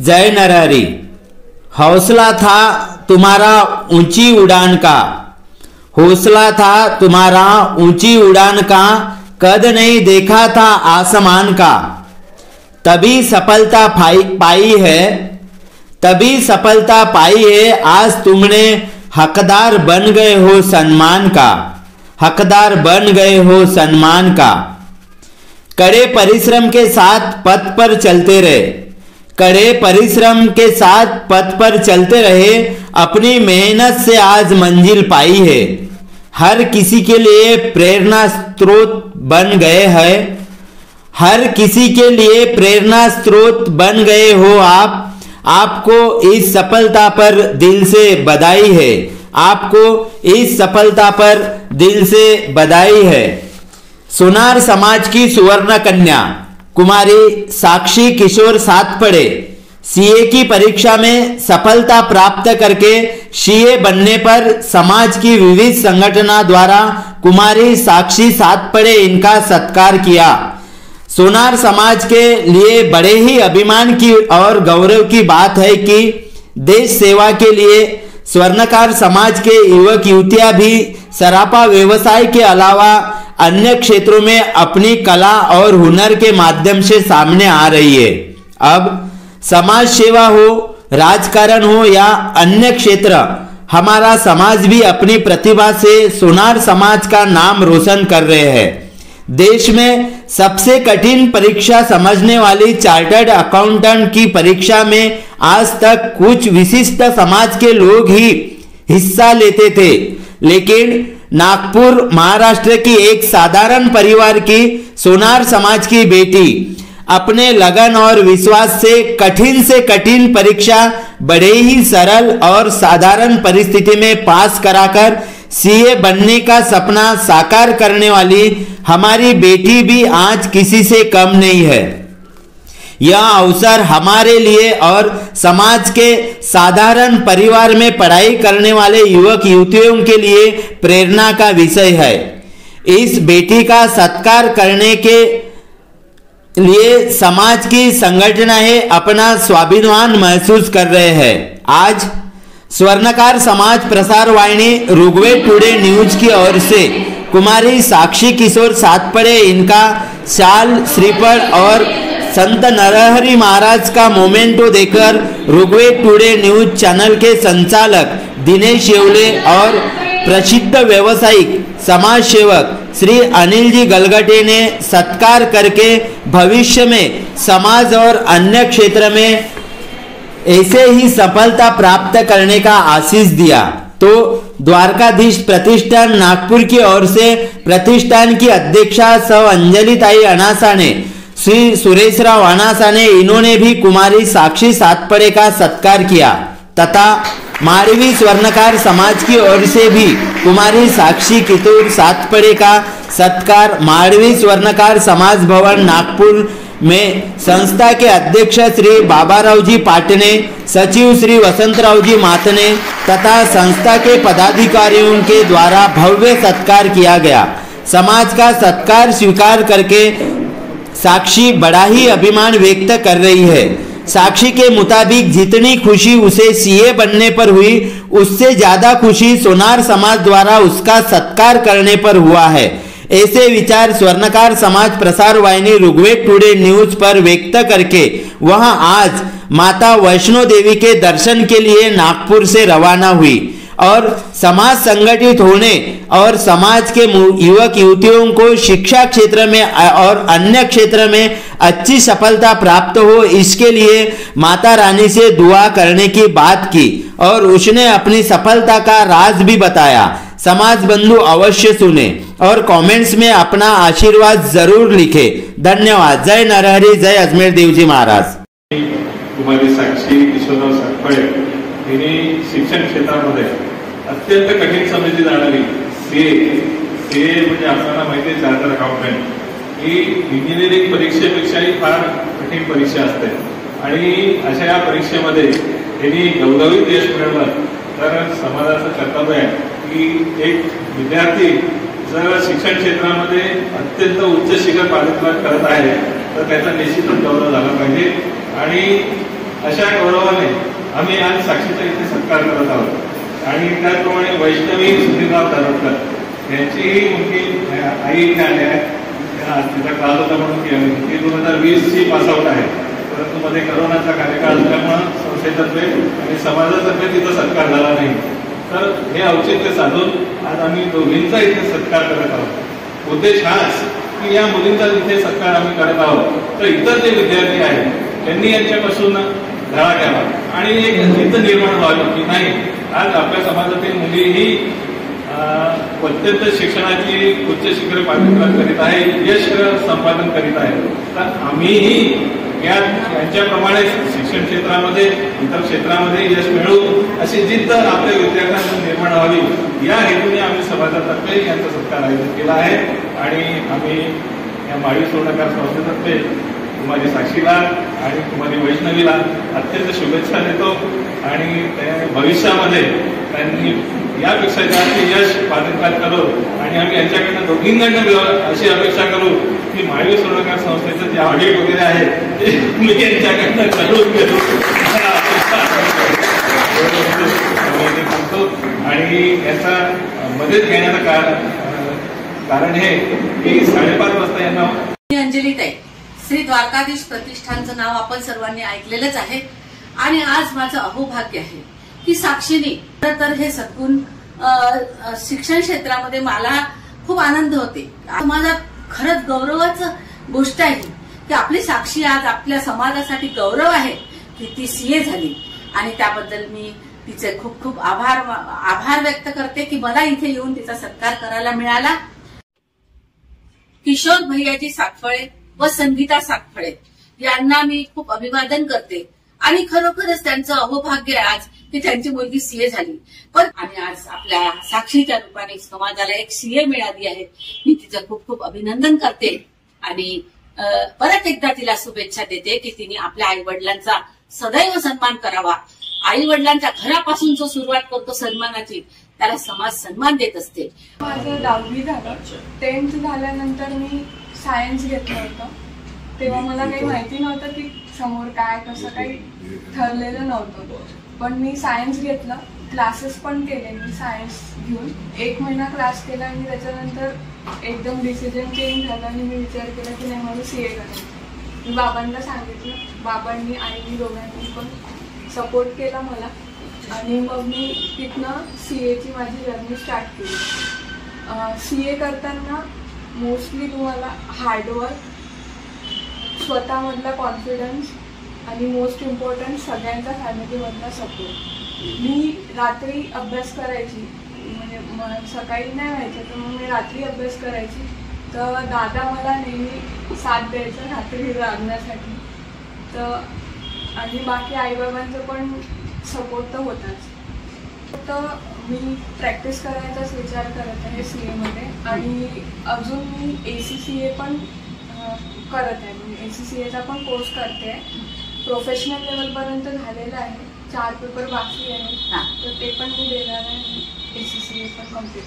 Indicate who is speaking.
Speaker 1: जय नरहरि। हौसला था तुम्हारा ऊंची उड़ान का, हौसला था तुम्हारा ऊंची उड़ान का, कद नहीं देखा था आसमान का, तभी सफलता पाई है, तभी सफलता पाई है। आज तुमने हकदार बन गए हो सम्मान का, हकदार बन गए हो सम्मान का। कड़े परिश्रम के साथ पथ पर चलते रहे, कड़े परिश्रम के साथ पथ पर चलते रहे, अपनी मेहनत से आज मंजिल पाई है। हर किसी के लिए प्रेरणा स्रोत बन गए हैं, हर किसी के लिए प्रेरणा स्रोत बन गए हो आप। आपको इस सफलता पर दिल से बधाई है, आपको इस सफलता पर दिल से बधाई है। सोनार समाज की सुवर्ण कन्या कुमारी साक्षी किशोर सातपड़े सीए की परीक्षा में सफलता प्राप्त करके सीए बनने पर समाज की विविध संगठनों द्वारा कुमारी साक्षी सातपड़े इनका सत्कार किया। सोनार समाज के लिए बड़े ही अभिमान की और गौरव की बात है कि देश सेवा के लिए स्वर्णकार समाज के युवक युवतियां भी सरापा व्यवसाय के अलावा अन्य क्षेत्रों में अपनी कला और हुनर के माध्यम से सामने आ रही है। अब समाज सेवा हो, राजकारण हो या अन्य क्षेत्र, हमारा समाज भी अपनी प्रतिभा से सोनार समाज का नाम रोशन कर रहे हैं। देश में सबसे कठिन परीक्षा समझने वाली चार्टर्ड अकाउंटेंट की परीक्षा में आज तक कुछ विशिष्ट समाज के लोग ही हिस्सा लेते थे, लेकिन नागपुर महाराष्ट्र की एक साधारण परिवार की सोनार समाज की बेटी अपने लगन और विश्वास से कठिन परीक्षा बड़े ही सरल और साधारण परिस्थिति में पास कराकर सीए बनने का सपना साकार करने वाली हमारी बेटी भी आज किसी से कम नहीं है। यह अवसर हमारे लिए और समाज के साधारण परिवार में पढ़ाई करने वाले युवक युवतियों के लिए प्रेरणा का विषय है। इस बेटी का सत्कार करने के लिए समाज की संगठनें अपना स्वाभिमान महसूस कर रहे हैं। आज स्वर्णकार समाज प्रसार वाहिनी ऋग्वेद टुडे न्यूज की ओर से कुमारी साक्षी किशोर सातपड़े इनका शाल, श्रीफल और संत नरहरि महाराज का मोमेंटो देकर ऋग्वेद टुडे न्यूज चैनल के संचालक दिनेश येवले और प्रसिद्ध व्यवसायिक समाज सेवक श्री अनिल जी गलगटे ने सत्कार करके भविष्य में समाज और अन्य क्षेत्र में ऐसे ही सफलता प्राप्त करने का आशीष दिया। तो द्वारकाधीश प्रतिष्ठान नागपुर की ओर से प्रतिष्ठान की अध्यक्षा सौ अंजलि ताई अनासा ने, श्री सुरेशराव अनासा ने, इन्होंने भी कुमारी साक्षी सातपड़े का सत्कार किया तथा मारवी स्वर्णकार समाज की ओर से भी कुमारी साक्षी किशोर सातपड़े का सत्कार मारवी स्वर्णकार समाज भवन नागपुर में संस्था के अध्यक्ष श्री बाबाराव जी पाटने, सचिव श्री वसंतराव जी मातने तथा संस्था के पदाधिकारियों के द्वारा भव्य सत्कार किया गया। समाज का सत्कार स्वीकार करके साक्षी बड़ा ही अभिमान व्यक्त कर रही है। साक्षी के मुताबिक जितनी खुशी उसे सीए बनने पर हुई, उससे ज्यादा खुशी सोनार समाज द्वारा उसका सत्कार करने पर हुआ है। ऐसे विचार स्वर्णकार समाज प्रसार वाहिनी ऋग्वेद टुडे न्यूज पर व्यक्त करके वह आज माता वैष्णो देवी के दर्शन के लिए नागपुर से रवाना हुई और समाज संगठित होने और समाज के युवक युवतियों को शिक्षा क्षेत्र में और अन्य क्षेत्र में अच्छी सफलता प्राप्त हो, इसके लिए माता रानी से दुआ करने की बात की और उसने अपनी सफलता का राज भी बताया। समाज बंधु अवश्य सुने और कमेंट्स में अपना आशीर्वाद जरूर लिखे। धन्यवाद। जय नरहरि, जय अजमेर देवजी महाराज।
Speaker 2: कुमारी साक्षी किशोरराव सातपड़े हिने शिक्षण क्षेत्रामध्ये अत्यंत कठीण समजली जाणारी सीए म्हणजे आपल्याला माहिती आहे चार्टर्ड अकाउंटंट ही इंजिनिअरिंग परीक्षेपेक्षाही फार कठीण परीक्षा असते आणि अशा या परीक्षेमध्ये त्यांनी गवगवीत यश मिळवलं तर समाजाचं कर्तव्य आहे की एक विद्यार्थी जर शिक्षण क्षेत्रामध्ये अत्यंत उच्च शिखर पारितोषिक करत आहे तर त्याचा निश्चितच गौरव झाला पाहिजे आणि अशा गौरवाने आम्ही आज साक्षीचा इथे सत्कार करत आहोत। आणि त्याचप्रमाणे वैष्णवी सुधीरराव दारोडकर यांचीही मुलगी आई इथे आली आहे। तिचा क्लास होता म्हणून ती 2020ची पासआउट आहे, परंतु मध्ये करोनाचा कार्यकाळ असल्यामुळे संस्थेतर्फे आणि समाजातर्फे तिचा सत्कार झाला नाही। तर हे औचित्य साधून आज आम्ही दोघींचा इथे सत्कार करत आहोत। उद्देश हाच की या मुलींचा इथे सत्कार आम्ही करत आहोत तर इतर जे विद्यार्थी आहेत त्यांनी यांच्यापासून धडा घ्यावा आणि एक जिद्द निर्माण व्हावी की नाही, आज आपल्या समाजातील मुली ही अत्यंत शिक्षणाची उच्च शिखरे पाठिंबा करीत आहे, यश संपादन करीत आहे। तर आम्हीही यांच्याप्रमाणे शिक्षण क्षेत्रामध्ये इतर क्षेत्रामध्ये यश मिळवू अशी जिद्द आपल्या विद्यार्थ्यांना निर्माण व्हावी या हेतूने आम्ही समाजातर्फे यांचा सत्कार आयोजित केला आहे। आणि आम्ही या माळी सुवर्णकार संस्थेतर्फे कुमारी साक्षीला आणि कुमारी वैष्णवीला अत्यंत शुभेच्छा देतो आणि भविष्यामध्ये त्यांनी यापेक्षा जास्त यश पाठिंबात करू आणि आम्ही यांच्याकडनं दोघींकडनं अशी अपेक्षा करू की माळी सुवर्णकार संस्थेचं जे ऑडिट वगैरे आहे ते मी यांच्याकडनं करून घेतो आणि याचा मदत घेण्याचं कारण हे की 5:30 वाजता यांना
Speaker 3: अंजलीताई श्री द्वारकाधीश प्रतिष्ठानचं नाव आपण सर्वांनी ऐकलेलंच आहे आणि आज माझं अहोभाग्य आहे की साक्षीने तर हे सद्गुण शिक्षण क्षेत्रामध्ये मला खूप आनंद होते। माझा खरंच गौरवाचं गोष्ट आहे की आपली साक्षी आज आपल्या समाजासाठी गौरव आहे की ती सीए झाली आणि त्याबद्दल मी तिचे खूप खूप आभार व्यक्त करते की मला इथे येऊन तिचा सत्कार करायला मिळाला। किशोर भैयाजी सातफळे व संगीता सातफळे यांना मी खूप अभिवादन करते आणि खरोखरच त्यांचं अहोभाग्य आहे आज की त्यांची मुलगी सीए झाली पण आणि आज आपल्या साक्षीच्या रूपाने समाजाला एक सीए मिळाली आहे। मी तिचं खूप खूप अभिनंदन करते आणि परत एकदा तिला शुभेच्छा देते की तिने आपल्या आई वडिलांचा सदैव सन्मान करावा। आई वडिलांच्या घरापासून जो सुरुवात करतो सन्मानाची त्याला समाज सन्मान देत असते।
Speaker 4: माझं 10वी झालं, 10th झाल्यानंतर मी सायन्स घेतलं होतं। तेव्हा मला काही माहिती नव्हतं की समोर काय कसं काही ठरलेलं नव्हतं, पण मी सायन्स घेतलं, क्लासेस पण केले मी सायन्स घेऊन। 1 महिना क्लास केला आणि त्याच्यानंतर एकदम डिसिजन चेंज झाला आणि मी विचार केला की नाही मला सीए करायचं। मी बाबांना सांगितलं, बाबांनी आईनी दोघांनी पण सपोर्ट केला मला आणि मग मी तिथनं सीएची माझी जर्नी स्टार्ट केली। सीए करताना मोस्टली तुम्हाला हार्डवर्क, स्वतःमधला कॉन्फिडन्स आणि मोस्ट इम्पॉर्टंट सगळ्यांचा फॅमिलीमधला सपोर्ट। मी रात्री अभ्यास करायची, म्हणजे सकाळी नाही व्हायचं तर मग मी रात्री अभ्यास करायची, तर दादा मला नेहमी साथ द्यायचा रात्री जागण्यासाठी। तर आणि बाकी आईबाबांचं पण सपोर्ट तर होताच। तर मी प्रॅक्टिस करायचाच विचार करत आहे सीएमध्ये आणि अजून मी ACCA पण करत आहे, म्हणजे ACCAचा पण कोर्स करते आहे। प्रोफेशनल लेवलपर्यंत झालेला आहे, 4 पेपर बाकी आहे तर ते पण मी देणार आहे। ACCA पण कम्प्लीट